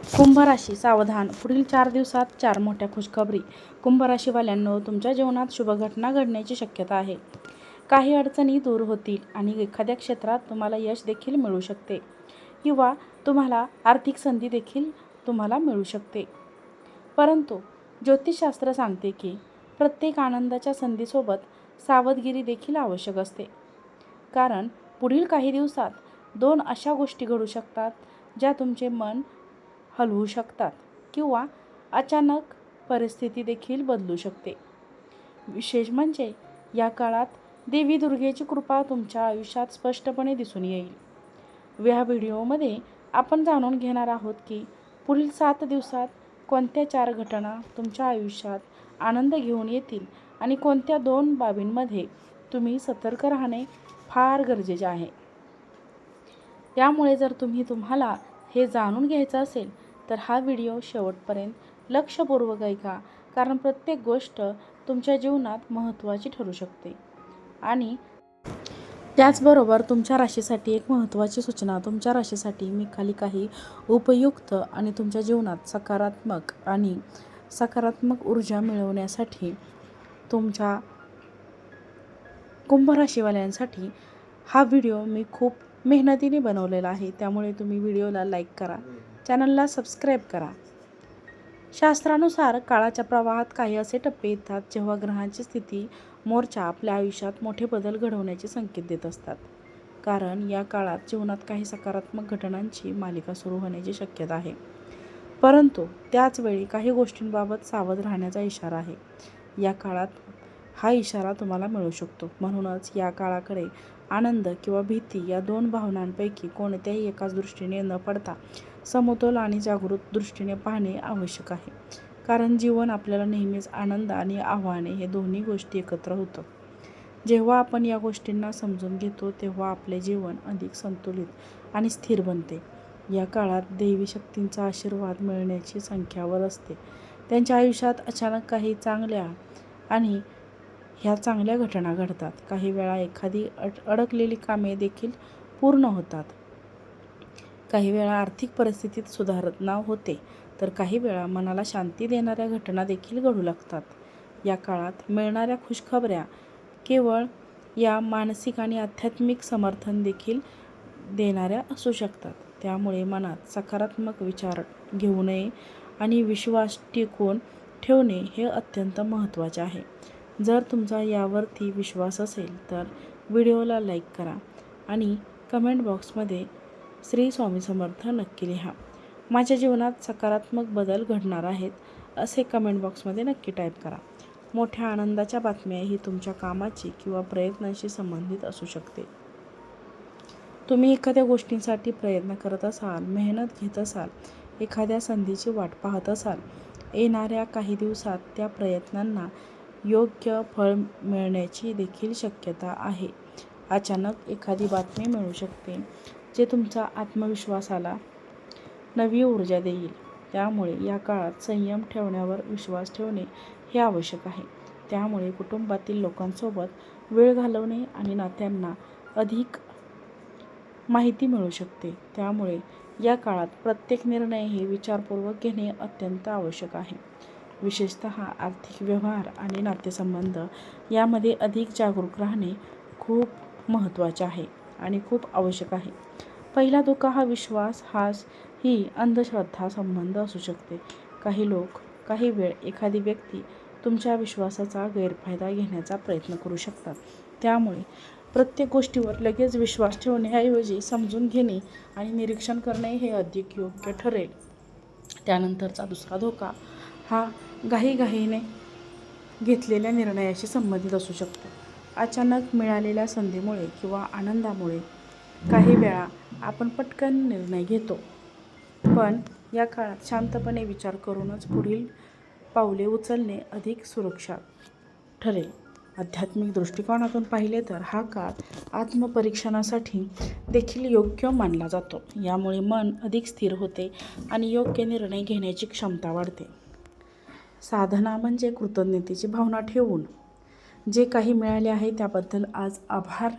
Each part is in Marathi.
कुंभ राशी सावधान. पुढील 4 दिवसात 4 मोठ्या खुशखबरी. कुंभ राशीवाल्यांनो, तुमच्या जीवनात शुभ घटना घडण्याची शक्यता आहे. काही अडचणी दूर होतील आणि एखाद्या क्षेत्रात तुम्हाला यश देखील मिळू शकते किंवा तुम्हाला आर्थिक संधी देखील तुम्हाला मिळू शकते. परंतु ज्योतिषशास्त्र सांगते की प्रत्येक आनंदाच्या संधीसोबत सावधगिरी देखील आवश्यक असते. कारण पुढील काही दिवसात 2 अशा गोष्टी घडू शकतात ज्या तुमचे मन हलवू शकतात किंवा अचानक परिस्थिती देखील बदलू शकते. विशेष म्हणजे या काळात देवी दुर्गेची कृपा तुमच्या आयुष्यात स्पष्टपणे दिसून येईल. या व्हिडिओमध्ये आपण जाणून घेणार आहोत की पुढील 7 दिवसात कोणत्या 4 घटना तुमच्या आयुष्यात आनंद घेऊन येतील आणि कोणत्या 2 बाबींमध्ये तुम्ही सतर्क राहणे फार गरजेचे आहे. त्यामुळे जर तुम्हाला हे जाणून घ्यायचं असेल तर हा व्हिडिओ शेवटपर्यंत लक्षपूर्वक ऐका, कारण प्रत्येक गोष्ट तुमच्या जीवनात महत्त्वाची ठरू शकते. आणि त्याचबरोबर तुमच्या राशीसाठी एक महत्त्वाची सूचना. तुमच्या राशीसाठी मी खाली काही उपयुक्त आणि तुमच्या जीवनात सकारात्मक ऊर्जा मिळवण्यासाठी तुमच्या कुंभ राशीवाल्यांसाठी हा व्हिडिओ मी खूप मेहनतीने बनवलेला आहे. त्यामुळे तुम्ही व्हिडिओला लाईक करा, चॅनलला सबस्क्राईब करा. शास्त्रानुसार काळाच्या प्रवाहात काही असे टप्पे येतात जेव्हा ग्रहांची स्थिती मोर्चा आपल्या आयुष्यात मोठे बदल घडवण्याचे संकेत देत असतात. कारण या काळात जीवनात काही सकारात्मक घटनांची मालिका सुरू होण्याची शक्यता आहे. परंतु त्याचवेळी काही गोष्टींबाबत सावध राहण्याचा इशारा आहे. या काळात हा इशारा तुम्हाला मिळू शकतो. म्हणूनच या काळाकडे आनंद किंवा भीती या 2 भावनांपैकी कोणत्याही एकाच दृष्टीने न पडता समतोल आणि जागृत दृष्टीने पाहणे आवश्यक आहे. कारण जीवन आपल्याला नेहमीच आनंद आणि आव्हाने हे दोन्ही गोष्टी एकत्र होतं. जेव्हा आपण या गोष्टींना समजून घेतो तेव्हा आपले जीवन अधिक संतुलित आणि स्थिर बनते. या काळात दैवी शक्तींचा आशीर्वाद मिळण्याची संख्यावर असते. त्यांच्या आयुष्यात अचानक काही चांगल्या आणि ह्या चांगल्या घटना घडतात. काही वेळा एखादी अडकलेली कामे देखील पूर्ण होतात. काही वेळा आर्थिक परिस्थितीत सुधारणा होते, तर काही वेळा मनाला शांती देणाऱ्या घटना देखील घडू लागतात. या काळात मिळणाऱ्या खुशखबऱ्या केवळ या मानसिक आणि आध्यात्मिक समर्थन देखील देणाऱ्या असू शकतात. त्यामुळे मनात सकारात्मक विचार घेऊ नये आणि विश्वास टिकवून ठेवणे हे अत्यंत महत्त्वाचे आहे. जर तुमचा यावरती विश्वास असेल तर व्हिडिओला लाईक करा आणि कमेंट बॉक्समध्ये श्री स्वामी समर्थ नक्की लिहा. माझ्या जीवनात सकारात्मक बदल घडणार आहेत असे कमेंट बॉक्समध्ये नक्की टाईप करा. मोठ्या आनंदाच्या बातम्या ही तुमच्या कामाची किंवा प्रयत्नांशी संबंधित असू शकते. तुम्ही एखाद्या गोष्टींसाठी प्रयत्न करत असाल, मेहनत घेत असाल, एखाद्या संधीची वाट पाहत असाल, येणाऱ्या काही दिवसात त्या प्रयत्नांना योग्य फळ मिळण्याची देखील शक्यता आहे. अचानक एखादी बातमी मिळू शकते जे तुमच्या आत्मविश्वासाला नवी ऊर्जा देईल. त्यामुळे या काळात संयम ठेवण्यावर विश्वास ठेवणे हे आवश्यक आहे. त्यामुळे कुटुंबातील लोकांसोबत वेळ घालवणे आणि नात्यांना अधिक माहिती मिळू शकते. त्यामुळे या काळात प्रत्येक निर्णय हे विचारपूर्वक घेणे अत्यंत आवश्यक आहे. विशेषतः आर्थिक व्यवहार आणि नातेसंबंध यामध्ये अधिक जागरूक राहणे खूप महत्त्वाचे आहे आणि खूप आवश्यक आहे. पहिला धोका हा विश्वास ही अंधश्रद्धा संबंध असू शकते. काही लोक, काही वेळ एखादी व्यक्ती तुमच्या विश्वासाचा गैरफायदा घेण्याचा प्रयत्न करू शकतात. त्यामुळे प्रत्येक गोष्टीवर लगेच विश्वास ठेवण्याऐवजी समजून घेणे आणि निरीक्षण करणे हे अधिक योग्य ठरेल. त्यानंतरचा दुसरा धोका हा घाईघाईने घेतलेल्या निर्णयाशी संबंधित असू शकतो. अचानक मिळालेल्या संधीमुळे किंवा आनंदामुळे काही वेळा आपण पटकन निर्णय घेतो. पण या काळात शांतपणे विचार करूनच पुढील पाऊले उचलणे अधिक सुरक्षा ठरेल. आध्यात्मिक दृष्टिकोनातून पाहिले तर हा काळ आत्मपरीक्षणासाठी देखील योग्य मानला जातो. यामुळे मन अधिक स्थिर होते आणि योग्य निर्णय घेण्याची क्षमता वाढते. साधना म्हणजे कृतज्ञतेची भावना ठेवून जे काही मिळाले आहे त्याबद्दल आज आभार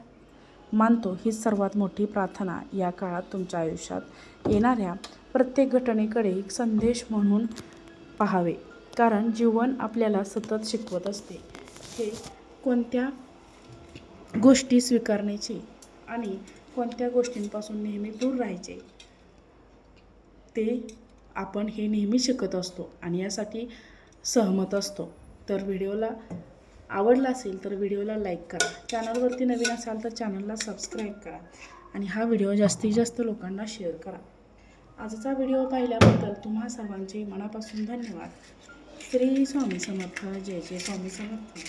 मानतो हीच सर्वात मोठी प्रार्थना. या काळात तुमच्या आयुष्यात येणाऱ्या प्रत्येक घटनेकडे एक संदेश म्हणून पाहावे, कारण जीवन आपल्याला सतत शिकवत असते. हे कोणत्या गोष्टी स्वीकारण्याचे आणि कोणत्या गोष्टींपासून नेहमी दूर राहायचे ते आपण हे नेहमी शिकत असतो आणि यासाठी सहमत असतो. तर व्हिडिओला आवडला असेल तर व्हिडिओला लाईक करा, चॅनलवरती नवीन असाल तर चॅनलला सबस्क्राईब करा आणि हा व्हिडिओ जास्तीत जास्त लोकांना शेअर करा. आजचा व्हिडिओ पाहिल्याबद्दल तुम्हा सर्वांचे मनापासून धन्यवाद. श्री स्वामी समर्थ. जय जय स्वामी समर्थ.